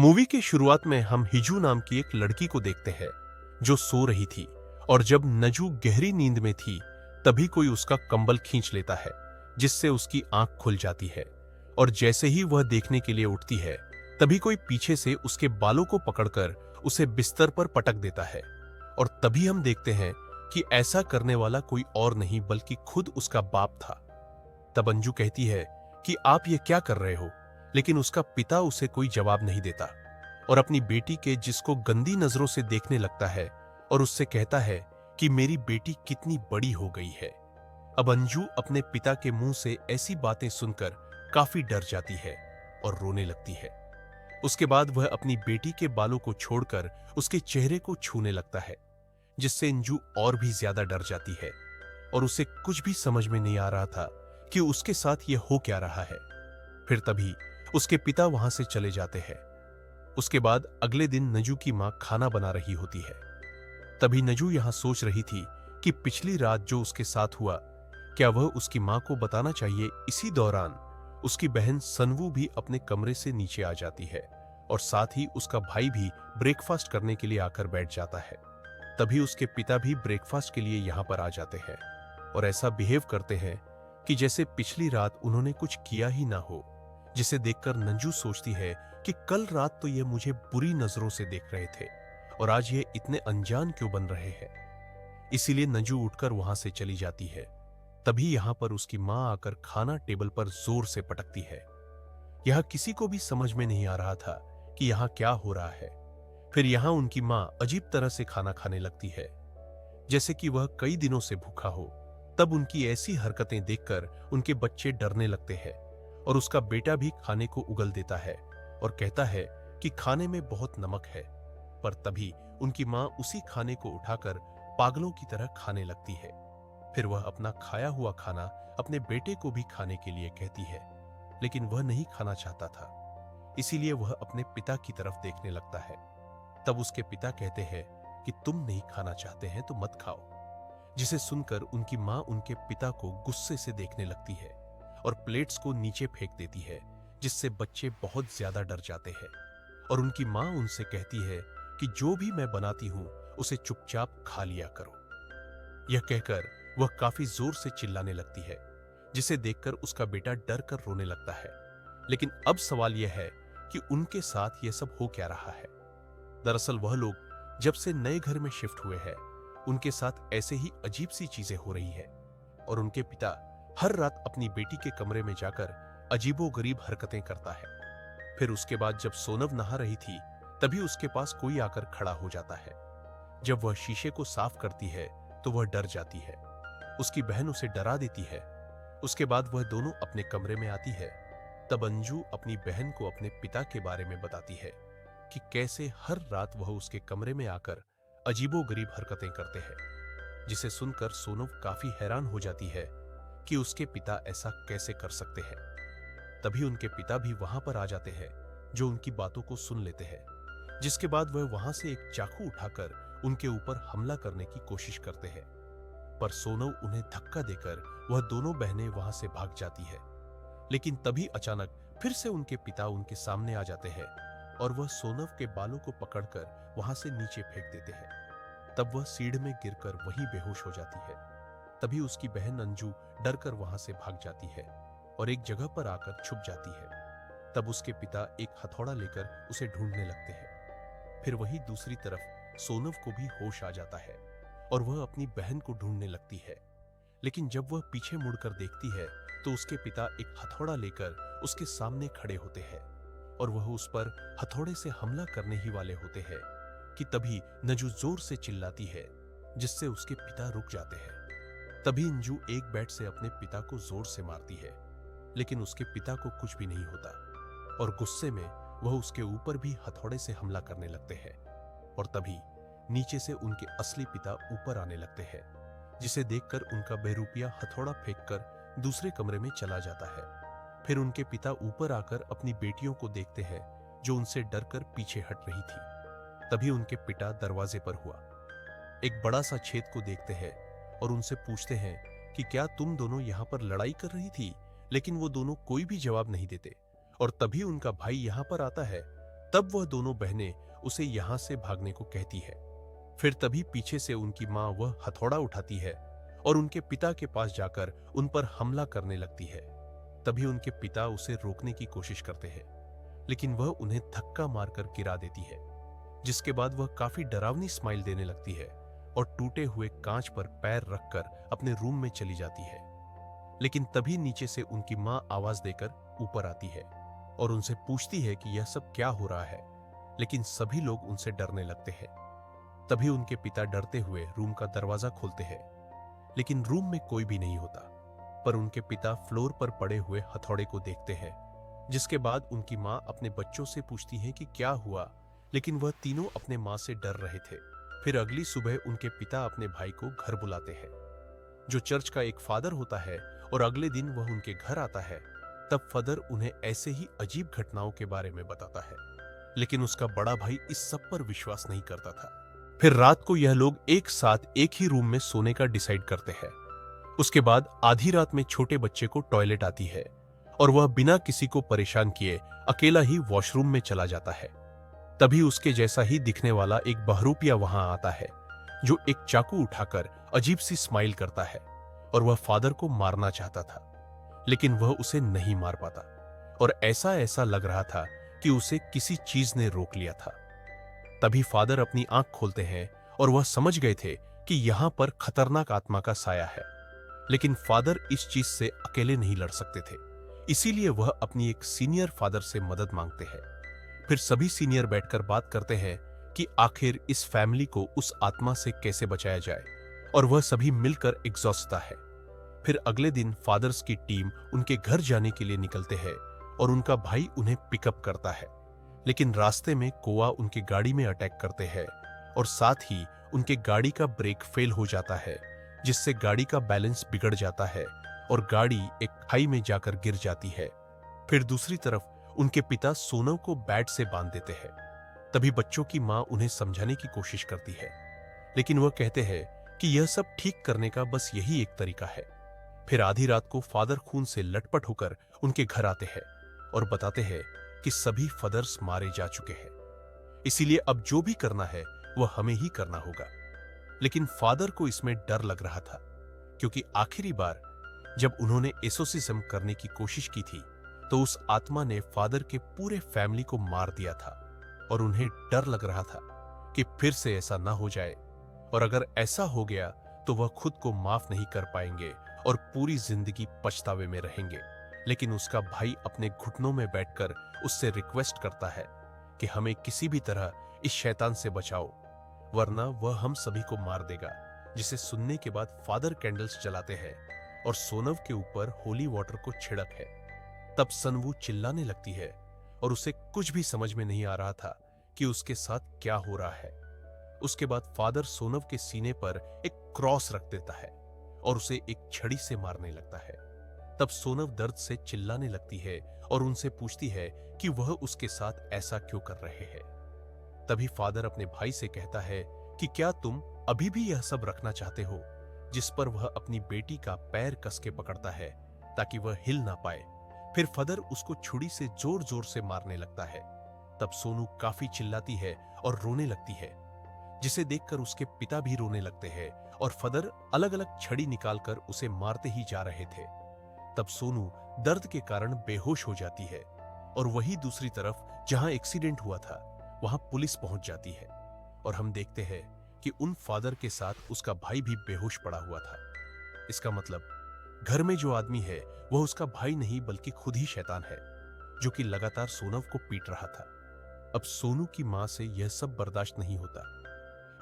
Movie के शुरुआत में हम हिजू नाम की एक लड़की को देखते हैं जो सो रही थी और जब नजू गहरी नींद में थी तभी कोई उसका कंबल खींच लेता है जिससे उसकी आंख खुल जाती है और जैसे ही वह देखने के लिए उठती है तभी कोई पीछे से उसके बालों को पकड़कर उसे बिस्तर पर पटक देता है और तभी हम देखते हैं कि ऐसा करने वाला कोई और नहीं बल्कि खुद उसका बाप था। तब अंजू कहती है कि आप ये क्या कर रहे हो, लेकिन उसका पिता उसे कोई जवाब नहीं देता और अपनी बेटी के जिसको गंदी नजरों से देखने लगता है और उससे कहता है कि मेरी बेटी कितनी बड़ी हो गई है। अब अंजू अपने पिता के मुंह से ऐसी बातें सुनकर काफी डर जाती है और रोने लगती है। उसके बाद वह अपनी बेटी के बालों को छोड़कर उसके चेहरे को छूने लगता है जिससे अंजू और भी ज्यादा डर जाती है और उसे कुछ भी समझ में नहीं आ रहा था कि उसके साथ यह हो क्या रहा है। फिर तभी उसके पिता वहां से चले जाते हैं। उसके बाद अगले दिन नजू की मां खाना बना रही होती है। तभी नजू यहां सोच रही थी कि पिछली रात जो उसके साथ हुआ क्या वह उसकी मां को बताना चाहिए। इसी दौरान उसकी बहन सनवू भी अपने कमरे से नीचे आ जाती है और साथ ही उसका भाई भी ब्रेकफास्ट करने के लिए आकर बैठ जाता है। तभी उसके पिता भी ब्रेकफास्ट के लिए यहां पर आ जाते हैं और ऐसा बिहेव करते हैं कि जैसे पिछली रात उन्होंने कुछ किया ही ना हो, जिसे देखकर नंजू सोचती है कि कल रात तो ये मुझे बुरी नजरों से देख रहे थे और आज ये इतने अनजान क्यों बन रहे हैं। इसीलिए नंजू उठकर वहां से चली जाती है। तभी यहां पर उसकी मां आकर खाना टेबल पर जोर से पटकती है। यह किसी को भी समझ में नहीं आ रहा था कि यहां क्या हो रहा है। फिर यहां उनकी मां अजीब तरह से खाना खाने लगती है जैसे कि वह कई दिनों से भूखा हो। तब उनकी ऐसी हरकतें देखकर उनके बच्चे डरने लगते हैं और उसका बेटा भी खाने को उगल देता है और कहता है कि खाने में बहुत नमक है। पर तभी उनकी मां उसी खाने को उठाकर पागलों की तरह खाने लगती है। फिर वह अपना खाया हुआ खाना अपने बेटे को भी खाने के लिए कहती है, लेकिन वह नहीं खाना चाहता था। इसीलिए वह अपने पिता की तरफ देखने लगता है। तब उसके पिता कहते हैं कि तुम नहीं खाना चाहते हैं तो मत खाओ, जिसे सुनकर उनकी मां उनके पिता को गुस्से से देखने लगती है और प्लेट्स को नीचे फेंक देती है, जिससे बच्चे बहुत ज्यादा डर जाते हैं और उनकी मां उनसे कहती है कि जो भी मैं बनाती हूं उसे चुपचाप खा लिया करो। यह कहकर वह काफी जोर से चिल्लाने लगती है, जिसे देखकर उसका बेटा डर कर रोने लगता है। लेकिन अब सवाल यह है कि उनके साथ यह सब हो क्या रहा है। दरअसल वह लोग जब से नए घर में शिफ्ट हुए हैं उनके साथ ऐसे ही अजीब सी चीजें हो रही है और उनके पिता हर रात अपनी बेटी के कमरे में जाकर अजीबोगरीब हरकतें करता है। फिर उसके बाद जब सोनव नहा रही थी तभी उसके पास कोई आकर खड़ा हो जाता है। जब वह शीशे को साफ करती है तो वह डर जाती है। उसकी बहन उसे डरा देती है। उसके बाद वह दोनों अपने कमरे में आती है। तब अंजू अपनी बहन को अपने पिता के बारे में बताती है कि कैसे हर रात वह उसके कमरे में आकर अजीबोगरीब हरकतें करते हैं, जिसे सुनकर सोनव काफी हैरान हो जाती है कि उसके पिता ऐसा कैसे कर सकते हैं। तभी उनके पिता भी वहां पर आ जाते हैं, जो उनकी बातों को सुन लेते हैं, जिसके बाद वह वहां से एक चाकू उठाकर उनके ऊपर हमला करने की कोशिश करते हैं। पर सोनव उन्हें धक्का देकर वह दोनों बहनें वहां से भाग जाती है। लेकिन तभी अचानक फिर से उनके पिता उनके सामने आ जाते हैं और वह सोनव के बालों को पकड़कर वहां से नीचे फेंक देते हैं। तब वह सीढ़ में गिरकर वहीं बेहोश हो जाती है। तभी उसकी बहन अंजू डरकर वहां से भाग जाती है और एक जगह पर आकर छुप जाती है। तब उसके पिता एक हथौड़ा लेकर उसे ढूंढने लगते हैं। फिर वही दूसरी तरफ सोनव को भी होश आ जाता है और वह अपनी बहन को ढूंढने लगती है। लेकिन जब वह पीछे मुड़कर देखती है तो उसके पिता एक हथौड़ा लेकर उसके सामने खड़े होते हैं और वह उस पर हथौड़े से हमला करने ही वाले होते हैं कि तभी नजू जोर से चिल्लाती है, जिससे उसके पिता रुक जाते हैं। तभी अंजू एक बैट से अपने पिता को जोर से मारती है, लेकिन उसके पिता को कुछ भी नहीं होता और गुस्से में वह उसके ऊपर भी हथौड़े से हमला करने लगते हैं। और तभी नीचे से उनके असली पिता ऊपर आने लगते हैं, जिसे देखकर उनका बहरूपिया हथौड़ा फेंककर दूसरे कमरे में चला जाता है। फिर उनके पिता ऊपर आकर अपनी बेटियों को देखते हैं, जो उनसे डरकर पीछे हट रही थी। तभी उनके पिता दरवाजे पर हुआ एक बड़ा सा छेद को देखते हैं और उनसे पूछते हैं कि क्या तुम दोनों यहाँ पर लड़ाई कर रही थी। लेकिन वो दोनों कोई भी जवाब नहीं देते और तभी उनका भाई यहाँ पर आता है तब वह दोनों बहनें उसे यहां से भागने को कहती है। फिर तभी पीछे से उनकी मां वह हथौड़ा उठाती है और उनके पिता के पास जाकर उन पर हमला करने लगती है। तभी उनके पिता उसे रोकने की कोशिश करते हैं, लेकिन वह उन्हें धक्का मारकर गिरा देती है, जिसके बाद वह काफी डरावनी स्माइल देने लगती है और टूटे हुए कांच पर पैर रखकर अपने रूम में चली जाती है। लेकिन तभी नीचे से उनकी मां आवाज देकर ऊपर आती है और उनसे पूछती है कि यह सब क्या हो रहा है, लेकिन सभी लोग उनसे डरने लगते हैं। तभी उनके पिता डरते हुए रूम का दरवाजा खोलते हैं, लेकिन रूम में कोई भी नहीं होता, पर उनके पिता फ्लोर पर पड़े हुए हथौड़े को देखते हैं, जिसके बाद उनकी मां अपने बच्चों से पूछती है कि क्या हुआ, लेकिन वह तीनों अपने मां से डर रहे थे। फिर अगली सुबह उनके पिता अपने भाई को घर बुलाते हैं, जो चर्च का एक फादर होता है, और अगले दिन वह उनके घर आता है। तब फादर उन्हें ऐसे ही अजीब घटनाओं के बारे में बताता है, लेकिन उसका बड़ा भाई इस सब पर विश्वास नहीं करता था। फिर रात को यह लोग एक साथ एक ही रूम में सोने का डिसाइड करते हैं। उसके बाद आधी रात में छोटे बच्चे को टॉयलेट आती है और वह बिना किसी को परेशान किए अकेला ही वॉशरूम में चला जाता है। तभी उसके जैसा ही दिखने वाला एक बहरूपिया वहां आता है, जो एक चाकू उठाकर अजीब सी स्माइल करता है और वह फादर को मारना चाहता था, लेकिन वह उसे नहीं मार पाता और ऐसा ऐसा लग रहा था कि उसे किसी चीज ने रोक लिया था। तभी फादर अपनी आंख खोलते हैं और वह समझ गए थे कि यहां पर खतरनाक आत्मा का साया है, लेकिन फादर इस चीज से अकेले नहीं लड़ सकते थे, इसीलिए वह अपनी एक सीनियर फादर से मदद मांगते हैं। फिर सभी सीनियर बैठकर बात करते हैं कि आखिर इस फैमिली को उस आत्मा से कैसे बचाया जाए, और वह सभी मिलकर एग्जॉस्ट है। फिर अगले दिन फादर्स की टीम उनके घर जाने के लिए निकलते हैं और उनका भाई उन्हें पिकअप करता है, लेकिन रास्ते में कोआ उनकी गाड़ी में अटैक करते हैं और साथ ही उनके गाड़ी का ब्रेक फेल हो जाता है, जिससे गाड़ी का बैलेंस बिगड़ जाता है और गाड़ी एक खाई में जाकर गिर जाती है। फिर दूसरी तरफ उनके पिता सोनव को बैट से बांध देते हैं। तभी बच्चों की मां उन्हें समझाने की कोशिश करती है, लेकिन वह कहते हैं कि यह सब ठीक करने का बस यही एक तरीका है। फिर आधी रात को फादर खून से लटपट होकर उनके घर आते हैं और बताते हैं कि सभी फादर्स मारे जा चुके हैं, इसीलिए अब जो भी करना है वह हमें ही करना होगा। लेकिन फादर को इसमें डर लग रहा था, क्योंकि आखिरी बार जब उन्होंने एक्सोर्सिज्म करने की कोशिश की थी तो उस आत्मा ने फादर के पूरे फैमिली को मार दिया था, और उन्हें डर लग रहा था कि फिर से ऐसा ना हो जाए, और अगर ऐसा हो गया तो वह खुद को माफ नहीं कर पाएंगे और पूरी जिंदगी पछतावे में रहेंगे। लेकिन उसका भाई अपने घुटनों में बैठकर उससे रिक्वेस्ट करता है कि हमें किसी भी तरह इस शैतान से बचाओ, वरना वह हम सभी को मार देगा। जिसे सुनने के बाद फादर कैंडल्स जलाते हैं और सोनव के ऊपर होली वाटर को छिड़क है। तब सनवू चिल्लाने लगती है और उसे कुछ भी समझ में नहीं आ रहा था कि उसके साथ क्या हो रहा है। उसके बाद फादर सोनव के सीने पर एक क्रॉस रख देता है और उसे एक छड़ी से मारने लगता है। तब सोनव दर्द से चिल्लाने लगती है और उनसे पूछती है कि वह उसके साथ ऐसा क्यों कर रहे हैं। तभी फादर अपने भाई से कहता है कि क्या तुम अभी भी यह सब रखना चाहते हो, जिस पर वह अपनी बेटी का पैर कस के पकड़ता है ताकि वह हिल ना पाए। फिर फादर उसको छुरी से जोर जोर से मारने लगता है। तब सोनू काफी चिल्लाती है और रोने लगती है, जिसे देखकर उसके पिता भी रोने लगते हैं और फादर अलग अलग छड़ी निकालकर उसे मारते ही जा रहे थे। तब सोनू दर्द के कारण बेहोश हो जाती है, और वही दूसरी तरफ जहां एक्सीडेंट हुआ था वहां पुलिस पहुंच जाती है, और हम देखते हैं कि उन फादर के साथ उसका भाई भी बेहोश पड़ा हुआ था। इसका मतलब घर में जो आदमी है वह उसका भाई नहीं बल्कि खुद ही शैतान है, जो कि लगातार सोनव को पीट रहा था। अब सोनू की मां से यह सब बर्दाश्त नहीं होता,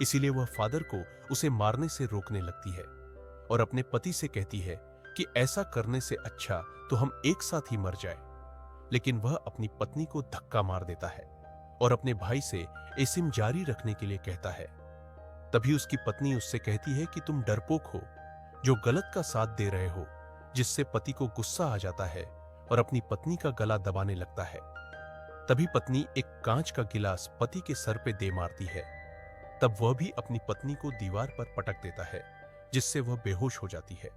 इसीलिए वह फादर को उसे मारने से रोकने लगती है और अपने पति से कहती है कि ऐसा करने से अच्छा तो हम एक साथ ही मर जाए। लेकिन वह अपनी पत्नी को धक्का मार देता है और अपने भाई से एसिम जारी रखने के लिए कहता है। तभी उसकी पत्नी उससे कहती है कि तुम डरपोक हो, जो गलत का साथ दे रहे हो, जिससे पति को गुस्सा आ जाता है और अपनी पत्नी का गला दबाने लगता है। तभी पत्नी एक कांच का गिलास पति के सर पे दे मारती है। तब वह भी अपनी पत्नी को दीवार पर पटक देता है, जिससे वह बेहोश हो जाती है।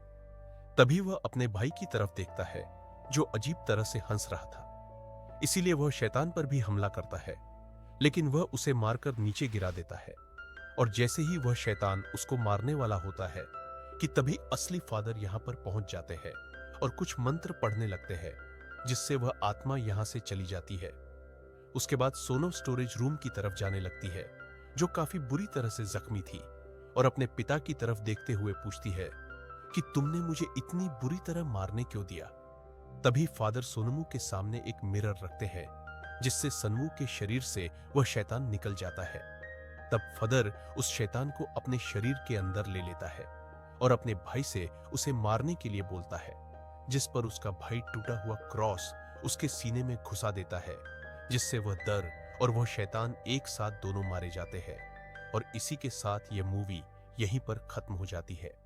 तभी वह अपने भाई की तरफ देखता है, जो अजीब तरह से हंस रहा था, इसीलिए वह शैतान पर भी हमला करता है लेकिन वह उसे मारकर नीचे गिरा देता है। और जैसे ही वह शैतान उसको मारने वाला होता है कि तभी असली फादर यहां पर पहुंच जाते हैं और कुछ मंत्र पढ़ने लगते हैं, जिससे वह आत्मा यहां से चली जाती है। उसके बाद सोनो स्टोरेज रूम की तरफ जाने लगती है, जो काफी बुरी तरह से जख्मी थी, और अपने पिता की तरफ देखते हुए पूछती है कि तुमने मुझे इतनी बुरी तरह मारने क्यों दिया। तभी फादर सोनमू के सामने एक मिरर रखते हैं, जिससे सनमू के शरीर से वह शैतान निकल जाता है। तब फादर उस शैतान को अपने शरीर के अंदर ले लेता है और अपने भाई से उसे मारने के लिए बोलता है, जिस पर उसका भाई टूटा हुआ क्रॉस उसके सीने में घुसा देता है, जिससे वह दर और वह शैतान एक साथ दोनों मारे जाते हैं। और इसी के साथ यह मूवी यहीं पर खत्म हो जाती है।